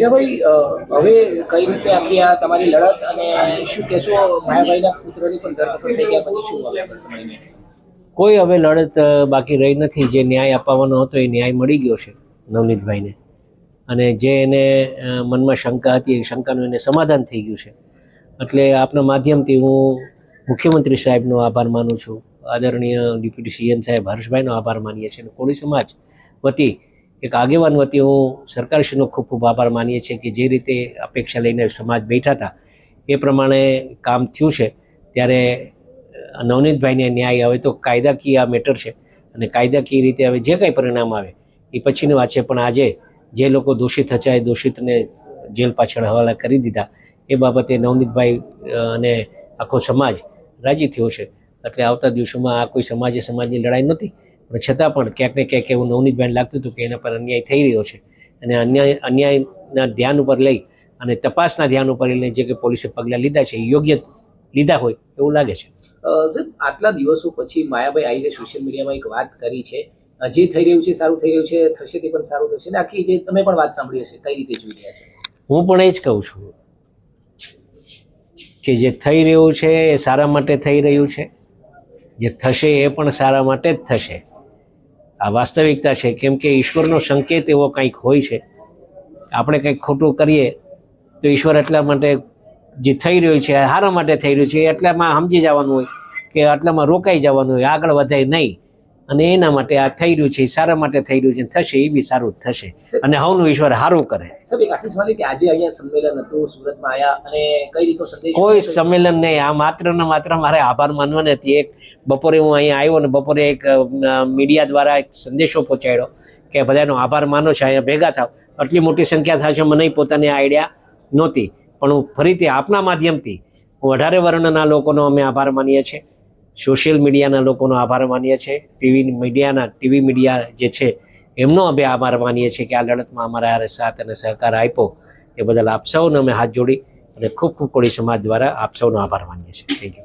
હીરાભાઈ, હવે કઈ રીતે આખી આ તમારી લડત અને શું કહેશો? માયાભાઈના પુત્રની પણ ધરપકડ થઈ ગયા પછી શું હવે વર્તમાનને? કોઈ હવે લડત બાકી રહી નથી. જે ન્યાય અપાવવાનો હતો એ ન્યાય મળી ગયો છે નવનીતભાઈને, અને જે એને મનમાં શંકા હતી એ શંકાનું એને સમાધાન થઈ ગયું છે. એટલે આપના માધ્યમથી હું મુખ્યમંત્રી સાહેબનો આભાર માનું છું, આદરણીય ડેપ્યુટી સીએમ સાહેબ હર્ષભાઈનો આભાર માનીએ છીએ, અને કોળી સમાજ વતી એક આગેવાન વતી હું સરકારશ્રીનો ખૂબ ખૂબ આભાર માનીએ છીએ કે જે રીતે અપેક્ષા લઈને સમાજ બેઠા હતા એ પ્રમાણે કામ થયું છે. ત્યારે નવનીતભાઈને ન્યાય હવે તો કાયદાકીય આ મેટર છે, અને કાયદાકીય રીતે હવે જે કંઈ પરિણામ આવે એ પછીની વાત છે. પણ આજે જે લોકો દોષિત હતા એ દોષિતને જેલ પાછળ હવાલા કરી દીધા એ બાબતે નવનીતભાઈ અને આખો સમાજ રાજી થયો છે. એટલે આવતા દિવસોમાં આ કોઈ સમાજની લડાઈ નહોતી, પણ છતાં પણ ક્યાંક ને ક્યાંક એવું નવનીતભાઈને લાગતું હતું કે એના પર અન્યાય થઈ રહ્યો છે, અને અન્યાયના ધ્યાન ઉપર લઈ અને તપાસના ધ્યાન ઉપર લઈને જે કે પોલીસે પગલાં લીધા છે એ યોગ્ય લીધા હોય એવું લાગે છે. સાહેબ, આટલા દિવસો પછી માયાભાઈ આવીને સોશિયલ મીડિયામાં એક વાત કરી છે, જે થઈ રહ્યું છે સારું થઈ રહ્યું છે, થશે તે પણ સારું થશે, ને આખી જે તમે પણ વાત સાંભળી હશે, કઈ રીતે જોઈ રહ્યા છો? હું પણ એ જ કહું છું કે જે થઈ રહ્યું છે એ સારા માટે થઈ રહ્યું છે, જે થશે એ પણ સારા માટે જ થશે. આ વાસ્તવિકતા છે. કેમ કે ઈશ્વરનો સંકેત એવો કંઈક હોય છે. આપણે કંઈક ખોટું કરીએ તો ઈશ્વર એટલા માટે જે થઈ રહ્યું છે સારા માટે થઈ રહ્યું છે એટલામાં સમજી જવાનું હોય કે આટલામાં રોકાઈ જવાનું હોય, આગળ વધાય નહીં, અને એના માટે આ થઈ રહ્યું છે એ સારા માટે થઈ રહ્યું છે, થશે એ બી સારું જ થશે, અને હવનું ઈશ્વર સારું કરે. સાહેબ, એક આખી સવાલ કે આજે અહીંયા સંમેલન હતું, સુરતમાં આવ્યા, અને કઈ રીતનો સંદેશ? કોઈ સંમેલન નહીં, આ માત્ર ને માત્ર મારે આભાર માનવાની હતી. એક બપોરે હું અહીંયા આવ્યો ને બપોરે એક મીડિયા દ્વારા એક સંદેશો પહોંચાડ્યો કે બધાનો આભાર માનો છે, અહીંયા ભેગા થાવ. આટલી મોટી સંખ્યા થશે મને પોતાની આઈડિયા નહોતી, પણ હું ફરીથી આપના માધ્યમથી હું 18 વર્ણના લોકોનો અમે આભાર માનીએ છીએ, સોશિયલ મીડિયાના લોકોનો આભાર માનીએ છીએ, ટીવી મીડિયા જે છે એમનો અમે આભાર માનીએ છીએ કે આ લડતમાં અમારા સાથ અને સહકાર આપ્યો એ બદલ આપ સૌને અમે હાથ જોડી અને ખૂબ ખૂબ કોળી સમાજ દ્વારા આપ સૌનો આભાર માનીએ છીએ. Thank you.